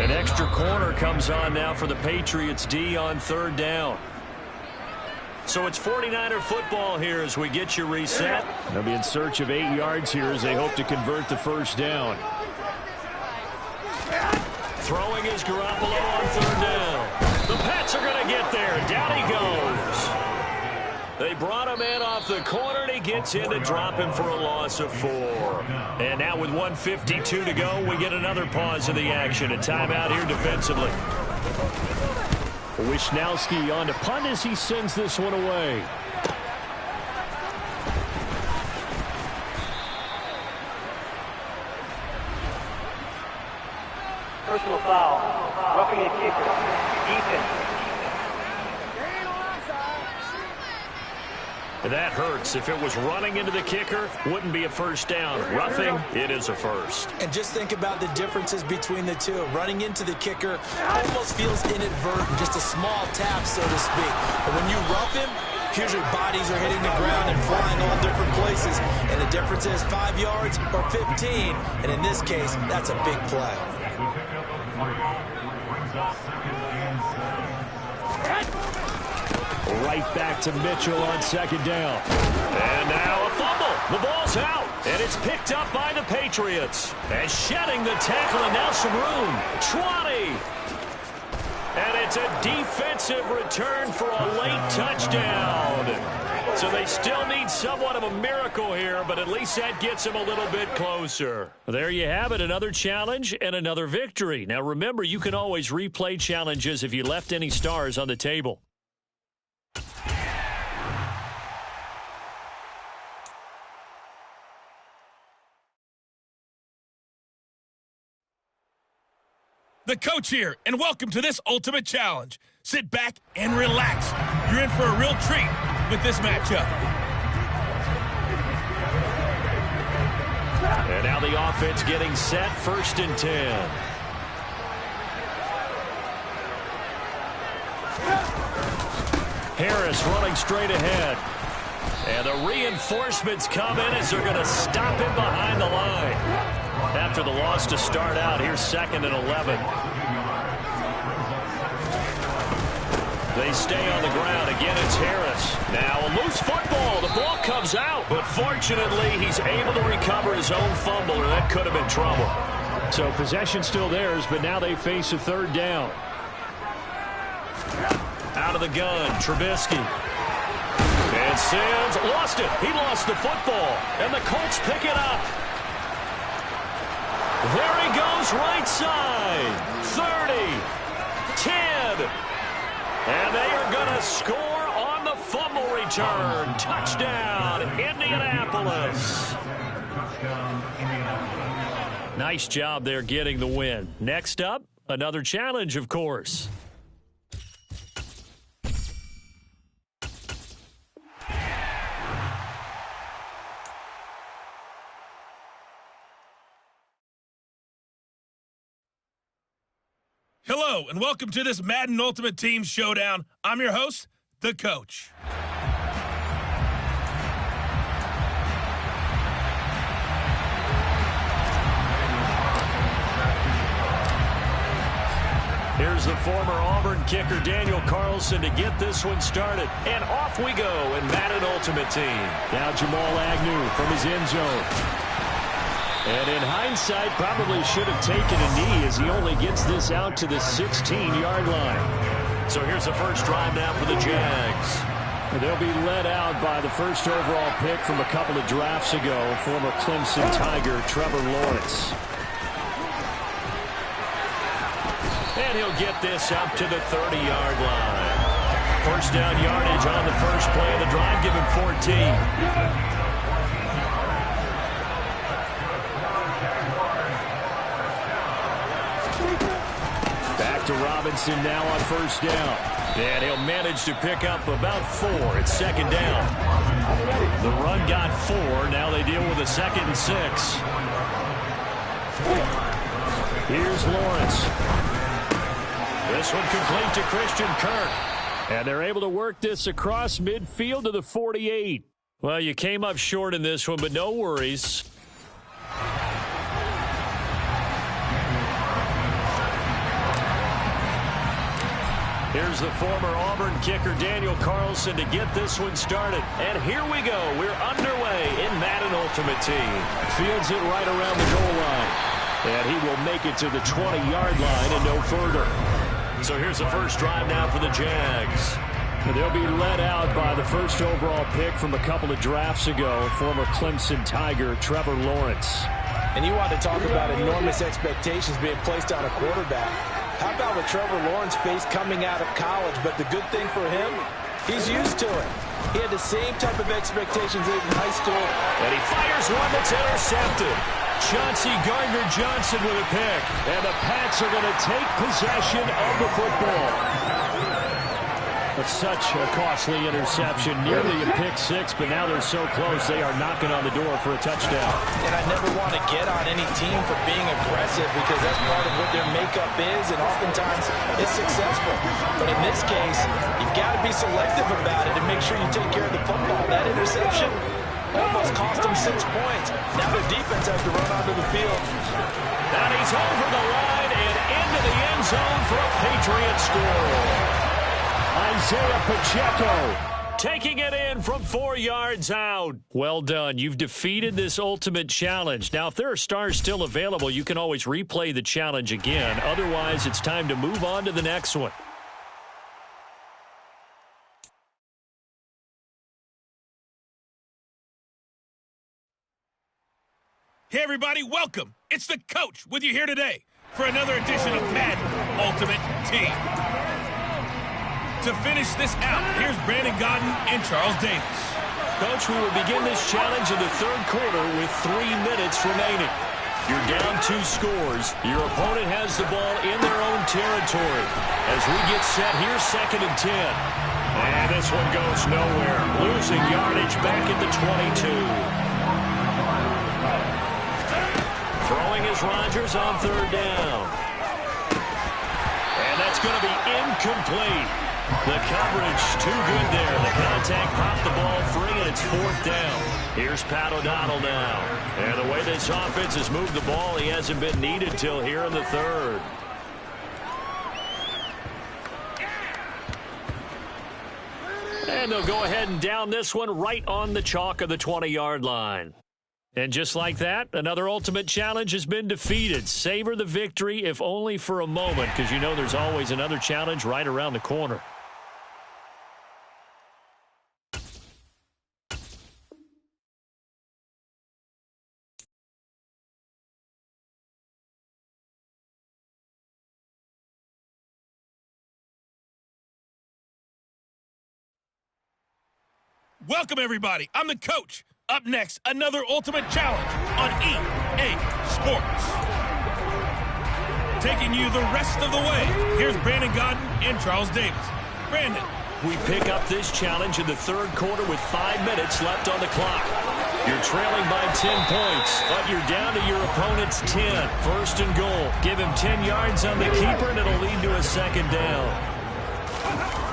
An extra corner comes on now for the Patriots D on 3rd down. So it's 49er football here as we get you reset. They'll be in search of 8 yards here as they hope to convert the 1st down. Throwing is Garoppolo on 3rd down. The Pats are going to get there. Down he goes. They brought him in off the corner, and he gets in to drop him for a loss of 4. And now with 1:52 to go, we get another pause in the action. A timeout here defensively. Wisnowski on to punt as he sends this one away. Personal foul. Roughing the kicker. Defense. That hurts. If it was running into the kicker, wouldn't be a 1st down. Roughing, it is a 1st. And just think about the differences between the two. Running into the kicker almost feels inadvertent, just a small tap, so to speak. But when you rough him, usually bodies are hitting the ground and flying all different places. And the difference is 5 yards or 15. And in this case, that's a big play. Right back to Mitchell on 2nd down. And now a fumble. The ball's out. And it's picked up by the Patriots. And shedding the tackle, and now some room. 20. And it's a defensive return for a late touchdown. So they still need somewhat of a miracle here, but at least that gets them a little bit closer. There you have it, another challenge and another victory. Now remember, you can always replay challenges if you left any stars on the table. The coach here, and welcome to this Ultimate Challenge. Sit back and relax. You're in for a real treat with this matchup. And now the offense getting set, 1st and 10. Harris running straight ahead. And the reinforcements come in as they're going to stop him behind the line. After the loss to start out, here's 2nd and 11. They stay on the ground. Again, it's Harris. Now a loose football. The ball comes out, but fortunately, he's able to recover his own fumble, or that could have been trouble. So possession still theirs, but now they face a 3rd down. Out of the gun, Trubisky. And Sims lost it. He lost the football, and the Colts pick it up. There he goes, right side. 30, 10. And they are going to score on the fumble return. Touchdown, Indianapolis. Nice job there getting the win. Next up, another challenge, of Hello, and welcome to this Madden Ultimate Team Showdown. I'm your host, the Coach. Here's the former Auburn kicker, Daniel Carlson, to get this one started. And off we go in Madden Ultimate Team. Now Jamal Agnew from his end zone. And in hindsight, probably should have taken a knee as he only gets this out to the 16-yard line. So here's the first drive now for the Jags. And they'll be led out by the first overall pick from a couple of drafts ago, former Clemson Tiger Trevor Lawrence. And he'll get this up to the 30-yard line. First down yardage on the first play of the drive, give him 14. Back to Robinson now on first down. And he'll manage to pick up about 4. It's second down. The run got 4. Now they deal with a 2nd and 6. Here's Lawrence. This one complete to Christian Kirk. And they're able to work this across midfield to the 48. Well, you came up short in this one, but no worries. Here's the former Auburn kicker, Daniel Carlson, to get this one started. And here we go. We're underway in Madden Ultimate Team. Fields it right around the goal line. And he will make it to the 20-yard line and no further. So here's the first drive now for the Jags. And they'll be led out by the first overall pick from a couple of drafts ago, former Clemson Tiger Trevor Lawrence. And you want to talk about enormous expectations being placed on a quarterback. How about what Trevor Lawrence faced coming out of college? But the good thing for him, he's used to it. He had the same type of expectations in high school. And he fires one that's intercepted. Chauncey Gardner-Johnson with a pick. And the Pats are going to take possession of the football. But such a costly interception, nearly a pick six, but now they're so close they are knocking on the door for a touchdown. And I never want to get on any team for being aggressive because that's part of what their makeup is, and oftentimes it's successful. But in this case, you've got to be selective about it and make sure you take care of the football. That interception almost cost them 6 points. Now their defense has to run onto the field. And he's over the line and into the end zone for a Patriot score. Isaiah Pacheco taking it in from 4 yards out. Well done. You've defeated this ultimate challenge. Now, if there are stars still available, you can always replay the challenge again. Otherwise, it's time to move on to the next one. Hey, everybody, welcome. It's the Coach with you here today for another edition of Madden Ultimate Team. To finish this out, here's Brandon Godden and Charles Davis. Coach, we will begin this challenge in the third quarter with 3 minutes remaining. You're down 2 scores. Your opponent has the ball in their own territory. As we get set, here's 2nd and 10. And this one goes nowhere. Losing yardage back at the 22. Throwing is Rodgers on 3rd down. And that's going to be incomplete. The coverage too good there. The contact popped the ball free, and it's 4th down. Here's Pat O'Donnell now. And the way this offense has moved the ball, he hasn't been needed till here in the 3rd. And they'll go ahead and down this one right on the chalk of the 20-yard line. And just like that, another ultimate challenge has been defeated. Savor the victory, if only for a moment, because you know there's always another challenge right around the corner. Welcome, everybody. I'm the Coach. Up next, another ultimate challenge on EA Sports. Taking you the rest of the way, here's Brandon Godden and Charles Davis. Brandon. We pick up this challenge in the 3rd quarter with 5 minutes left on the clock. You're trailing by 10 points, but you're down to your opponent's 10. First and goal. Give him 10 yards on the keeper, and it'll lead to a second down.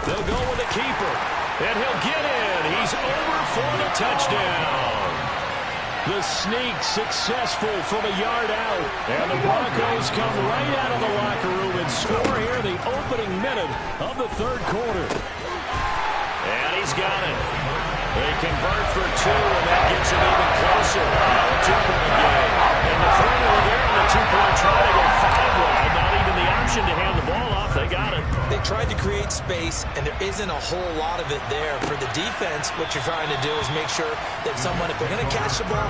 They'll go with the keeper, and he'll get in. He's over for the touchdown. The sneak successful from a yard out. And the Broncos come right out of the locker room and score here in the opening minute of the third quarter. And he's got it. They convert for 2, and that gets him even closer. Now a 2-point game. And the formula there on the 2-point try to go 5 wide. Not even the option to hand the ball off. They got it. They tried to create space, and there isn't a whole lot of it there. For the defense, what you're trying to do is make sure that someone, if they're going to catch the ball,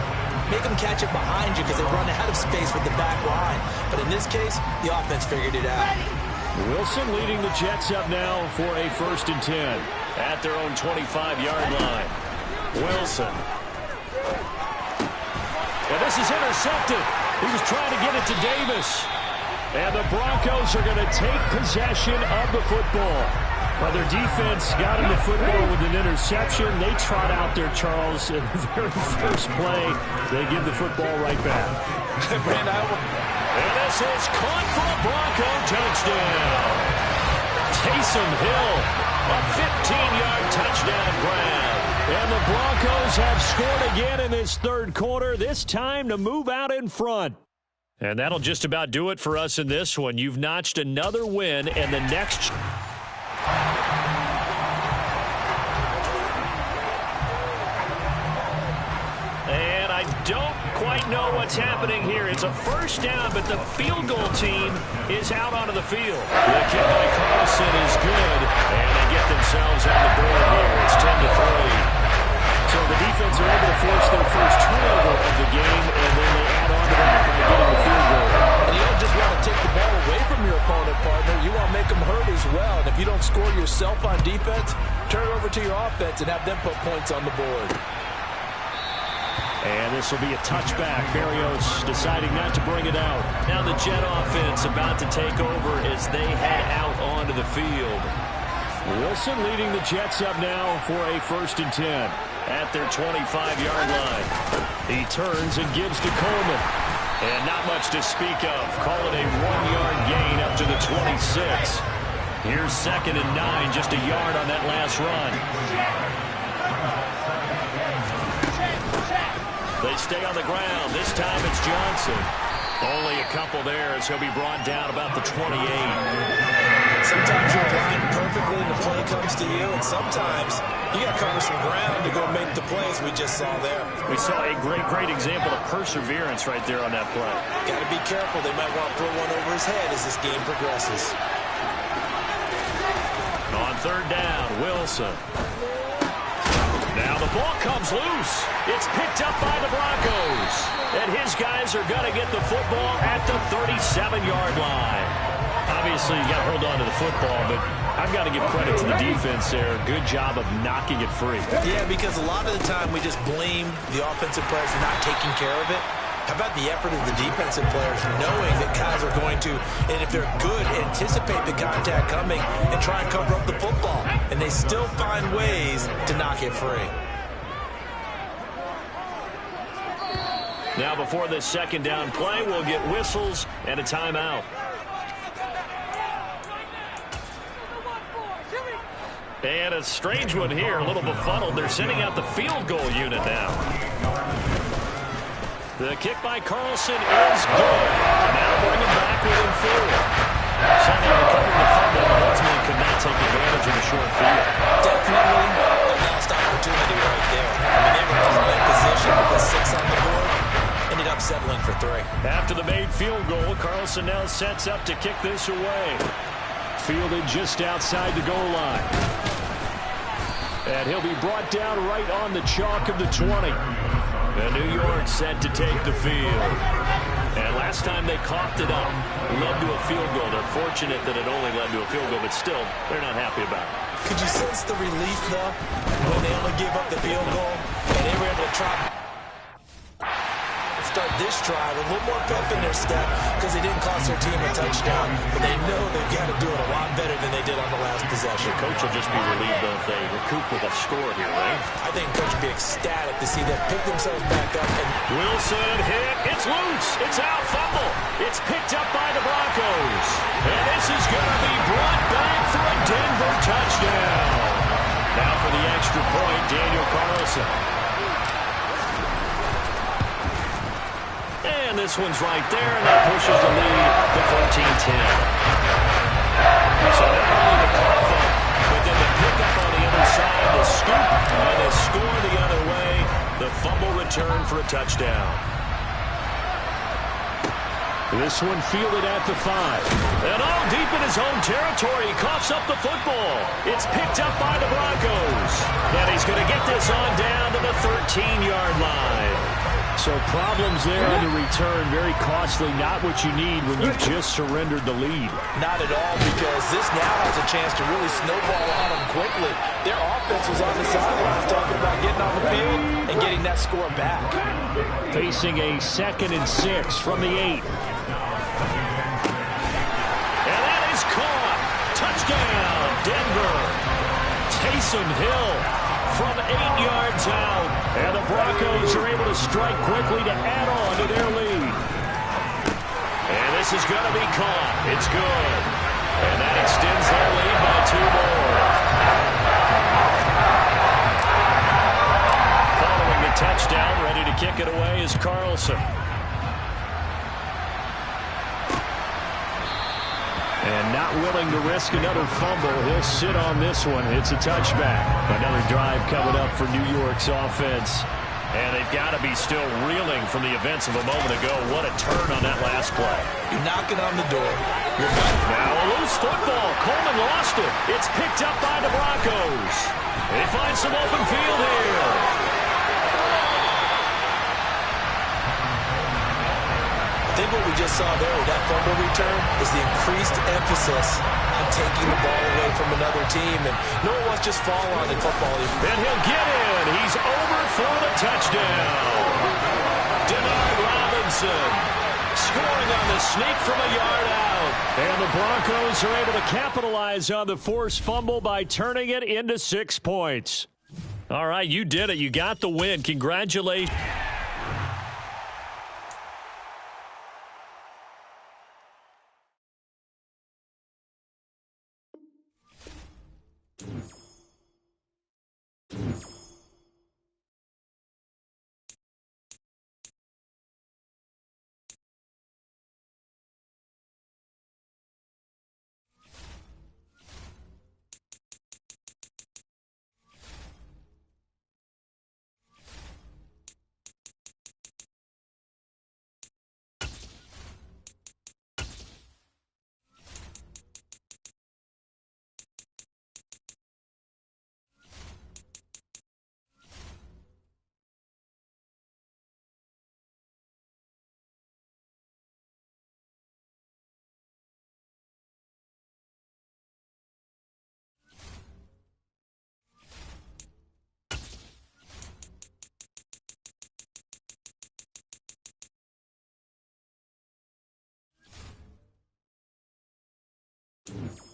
make them catch it behind you because they run out of space with the back line. But in this case, the offense figured it out. Wilson leading the Jets up now for a 1st and 10 at their own 25-yard line. Wilson. And this is intercepted. He was trying to get it to Davis. And the Broncos are going to take possession of the football. Well, their defense got him the football with an interception. They trot out there, Charles, in the very first play. They give the football right back. And this is caught for a Bronco touchdown. Taysom Hill, a 15-yard touchdown grab. And the Broncos have scored again in this third quarter, this time to move out in front. And that'll just about do it for us in this one. You've notched another win, and the next... And I don't quite know what's happening here. It's a first down, but the field goal team is out onto the field. The kick by Carlson is good, and they get themselves on the board here. It's 10-3. So the defense are able to force their first turnover of the game, and then they add on to that by getting the field goal. And you don't just want to take the ball away from your opponent, partner. You want to make them hurt as well. And if you don't score yourself on defense, turn it over to your offense and have them put points on the board. And this will be a touchback. Berrios deciding not to bring it out. Now the Jet offense about to take over as they head out onto the field. Wilson leading the Jets up now for a 1st and 10 at their 25-yard line. He turns and gives to Coleman. And not much to speak of. Call it a 1-yard gain up to the 26. Here's 2nd and 9, just a yard on that last run. They stay on the ground. This time it's Johnson. Only a couple there as he'll be brought down about the 28. Sometimes you're aligned perfectly and the play comes to you, and sometimes you got to cover some ground to go make the plays we just saw there. We saw a great example of perseverance right there on that play. Got to be careful. They might want to throw one over his head as this game progresses. On 3rd down, Wilson. Now the ball comes loose. It's picked up by the Broncos. And his guys are going to get the football at the 37-yard line. Obviously, you got to hold on to the football, but I've got to give credit to the defense there. Good job of knocking it free. Yeah, because a lot of the time we just blame the offensive players for not taking care of it. How about the effort of the defensive players knowing that guys are going to, and if they're good, anticipate the contact coming and try and cover up the football. And they still find ways to knock it free. Now before this 2nd down play, we'll get whistles and a timeout. And a strange one here, a little befuddled. They're sending out the field goal unit now. The kick by Carlson is good. Now bring him back within 4. Somehow recovering the fumble, but ultimately could not take advantage of the short field. Definitely a lost opportunity right there. I mean, they were in that position with 6 on the board. Ended up settling for 3. After the made field goal, Carlson now sets up to kick this away. Fielded just outside the goal line. And he'll be brought down right on the chalk of the 20. And New York set to take the field. And last time they coughed it up, led to a field goal. They're fortunate that it only led to a field goal, but still, they're not happy about it. Could you sense the relief, though, when they only gave up the field goal and they were able to try? start this drive with a little more pep in their step because they didn't cost their team a touchdown, but they know they've got to do it a lot better than they did on the last possession. Coach will just be relieved if they recoup with a score here, right? I think Coach will be ecstatic to see them pick themselves back up. And Wilson hit. It's loose. It's out. Fumble. It's picked up by the Broncos. And this is going to be brought back for a Denver touchdown. Now for the extra point, Daniel Carlson. And this one's right there, and that pushes the lead to 14-10. So not only the cough, but then the pickup on the other side, the scoop, and the score the other way. The fumble return for a touchdown. This one fielded at the 5. And all deep in his own territory, he coughs up the football. It's picked up by the Broncos. And he's going to get this on down to the 13-yard line. So problems there on the return, very costly, not what you need when you've just surrendered the lead. not at all, because this now has a chance to really snowball on them quickly. Their offense was on the sidelines talking about getting on the field and getting that score back. Facing a 2nd and 6 from the 8. And that is caught. Touchdown, Denver. Taysom Hill from 8 yards out. And the Broncos are able to strike quickly to add on to their lead. And this is going to be caught. It's good. And that extends their lead by 2 more. Following the touchdown, ready to kick it away is Carlson. And not willing to risk another fumble. He'll sit on this one. It's a touchback. Another drive coming up for New York's offense. And they've got to be still reeling from the events of a moment ago. What a turn on that last play. You're knocking on the door. Now a loose football. Coleman lost it. It's picked up by the Broncos. They find some open field here. I think what we just saw there with that fumble return is the increased emphasis on taking the ball away from another team. And no one wants just fall on in football. And he'll get in. He's over for the touchdown. Denard Robinson scoring on the sneak from a yard out. And the Broncos are able to capitalize on the forced fumble by turning it into 6 points. All right, you did it. You got the win. Congratulations. You